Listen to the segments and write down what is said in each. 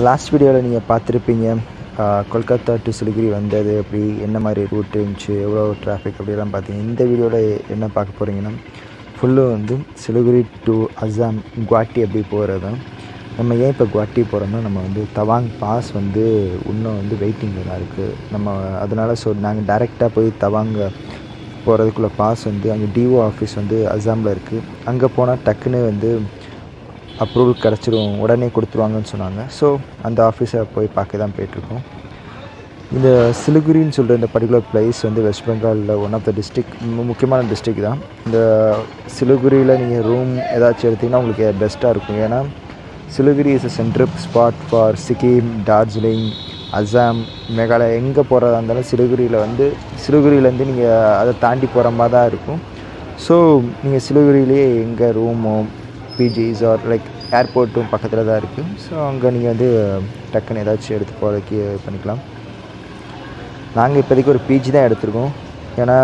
Last வீடியோவில் நீங்கள் பார்த்துருப்பீங்க கொல்கத்தா டு சிலிகுரி வந்தது அப்படி என்ன மாதிரி ரூட் இருந்துச்சு, எவ்வளோ டிராஃபிக் அப்படிலாம் பார்த்தீங்க. இந்த வீடியோவில் என்ன பார்க்க போகிறீங்கன்னா ஃபுல்லும் வந்து சிலிகுரி டு அசாம் குவாஹாட்டி எப்படி போகிறது தான். நம்ம ஏன் இப்போ குவாஹாட்டி போகிறோம்னா நம்ம வந்து தவாங் பாஸ் வந்து இன்னும் வந்து வெயிட்டிங்கில் தான் இருக்குது. நம்ம அதனால் நாங்கள் டைரெக்டாக போய் தவாங்க போகிறதுக்குள்ள பாஸ் வந்து அங்கே டிஓ ஆஃபீஸ் வந்து அசாமில் இருக்குது. அங்கே போனால் டக்குன்னு வந்து அப்ரூவல் கிடச்சிரும், உடனே கொடுத்துருவாங்கன்னு சொன்னாங்க. ஸோ அந்த ஆஃபீஸை போய் பார்க்க தான் போயிட்டுருக்கோம். இந்த சிலிகுரின்னு சொல்கிற இந்த பர்டிகுலர் பிளேஸ் வந்து வெஸ்ட் பெங்காலில் ஒன் ஆஃப் த டிஸ்ட்ரிக், முக்கியமான டிஸ்ட்ரிக் தான். இந்த சிலிகுரியில் நீங்கள் ரூம் ஏதாச்சும் எடுத்திங்கன்னா உங்களுக்கு பெஸ்ட்டாக இருக்கும். ஏன்னா Siliguri is a central spot for Sikkim, Darjeeling, Assam, Meghalaya. எங்கே போகிறதா இருந்தாலும் சிலிகுரியிலேருந்து நீங்கள் அதை தாண்டி போகிற மாதிரி தான் இருக்கும். ஸோ நீங்கள் சிலிகுரியிலேயே எங்கே ரூமோ பிஜிஸ் ஆர் லைக் ஏர்போர்ட்டும் பக்கத்தில் தான் இருக்குது. ஸோ அங்கே நீங்கள் வந்து டக்குன்னு ஏதாச்சும் எடுத்து போகிறதுக்கு பண்ணிக்கலாம். நாங்கள் இப்போதைக்கு ஒரு பிஜி தான் எடுத்துருக்கோம். ஏன்னா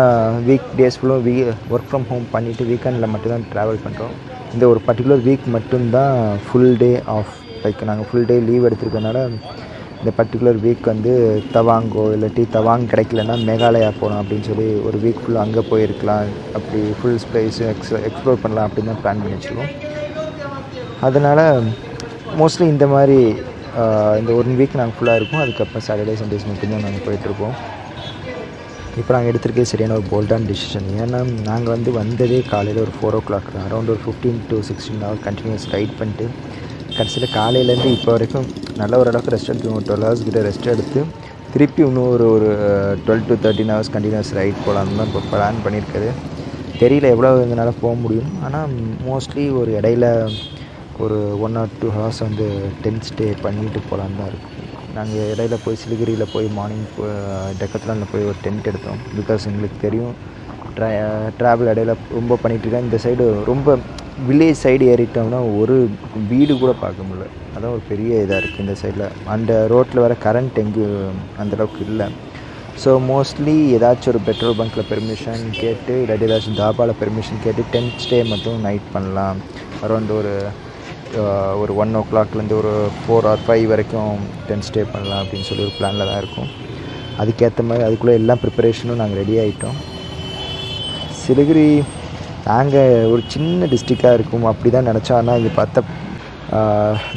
வீக் டேஸ் ஃபுல்லும் ஒர்க் ஃப்ரம் ஹோம் பண்ணிவிட்டு வீக்கெண்டில் மட்டும்தான் ட்ராவல் பண்ணுறோம். இந்த ஒரு பர்டிகுலர் வீக் மட்டும்தான் ஃபுல் டே ஆஃப், லைக் நாங்கள் ஃபுல் டே லீவ் எடுத்துருக்கனால இந்த பர்டிகுலர் வீக் வந்து தவாங்கோ இல்லாட்டி தவாங் கிடைக்கலன்னா மேகாலயா போகலாம் அப்படின்னு சொல்லி ஒரு வீக் ஃபுல்லாக அங்கே போயிருக்கலாம். அப்படி ஃபுல் ஸ்பேஸ் எக்ஸ்ப்ளோர் பண்ணலாம் அப்படின்னு தான் பிளான் பண்ணி வச்சுருக்கோம். அதனால் மோஸ்ட்லி இந்த மாதிரி இந்த 1 வீக் நாங்கள் ஃபுல்லாக இருக்கும். அதுக்கப்புறம் சாட்டர்டே சண்டேஸ் மட்டும்தான் நாங்கள் போயிட்டுருப்போம். இப்போ நாங்கள் எடுத்துருக்கே சரியான ஒரு போல்டான டிசிஷன். ஏன்னா நாங்கள் வந்து வந்ததே காலையில் ஒரு 4 o'clock தான். அரௌண்ட் ஒரு 15 to 16 hours கண்டினியூஸ் ரைட் பண்ணிட்டு கடைசியில் காலையிலேருந்து இப்போ வரைக்கும் நல்ல ஒரு அளவுக்கு ரெஸ்ட் எடுத்துக்கோங்க. 12 hours கிட்ட ரெஸ்ட் எடுத்து திருப்பி இன்னும் ஒரு 12 to 13 hours கண்டினியூஸ் ரைட் போகலான்னு தான் இப்போ பிளான் பண்ணியிருக்காரு. தெரியல எவ்வளோ எங்களால் போக முடியும். ஆனால் மோஸ்ட்லி ஒரு இடையில ஒரு 1 or 2 hours வந்து டென்ட் ஸ்டே பண்ணிட்டு போகலான்னு தான் இருக்கும். நாங்கள் இடையில போய் சிலிகுரியில் போய் மார்னிங் டெக்கத்லானில் போய் ஒரு டென்ட் எடுத்தோம். பிகாஸ் எங்களுக்கு தெரியும் ட்ராவல் இடையில ரொம்ப பண்ணிகிட்ருக்கேன். இந்த சைடு ரொம்ப வில்லேஜ் சைடு ஏறிட்டோம்னா ஒரு வீடு கூட பார்க்க முடியல. அதான் ஒரு பெரிய இதாக இருக்குது இந்த சைடில். அந்த ரோட்டில் வர கரண்ட் எங்கேயும் அந்தளவுக்கு இல்லை. ஸோ மோஸ்ட்லி ஏதாச்சும் ஒரு பெட்ரோல் பங்க்கில் பெர்மிஷன் கேட்டு இல்லாட்டி ஏதாச்சும் தாபாவில் பெர்மிஷன் கேட்டு டென்ட் ஸ்டே மட்டும் நைட் பண்ணலாம். அரௌண்ட் ஒரு 1 o'clockலேருந்து ஒரு 4 or 5 வரைக்கும் டென்ட் ஸ்டே பண்ணலாம் அப்படின்னு சொல்லி ஒரு பிளானில் தான் இருக்கும். அதுக்கேற்ற மாதிரி அதுக்குள்ளே எல்லா ப்ரிப்பரேஷனும் நாங்கள் ரெடி ஆகிட்டோம். சிலிகுரி நாங்கள் ஒரு சின்ன டிஸ்ட்ரிக்டாக இருக்கும் அப்படி தான் நினச்சோம். ஆனால் இங்கே பார்த்தா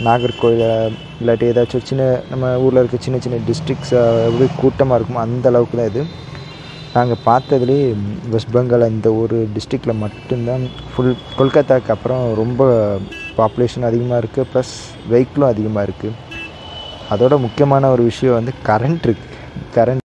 நாகர்கோவில் இல்லாட்டி ஏதாச்சும் சின்ன நம்ம ஊரில் இருக்க சின்ன சின்ன டிஸ்ட்ரிக்ஸ் எப்படி கூட்டமாக இருக்கும் அந்த அளவுக்கு தான் இது. நாங்கள் பார்த்ததுலேயே வெஸ்ட் பெங்கால் இந்த ஒரு டிஸ்ட்ரிக்டில் மட்டும்தான் ஃபுல் கொல்கத்தாவுக்கு அப்புறம் ரொம்ப பாப்புலேஷன் அதிகமாக இருக்குது, ப்ளஸ் வெஹிக்கிளும் அதிகமாக இருக்குது. அதோட முக்கியமான ஒரு விஷயம் வந்து கரண்ட் இருக்குது. கரண்ட்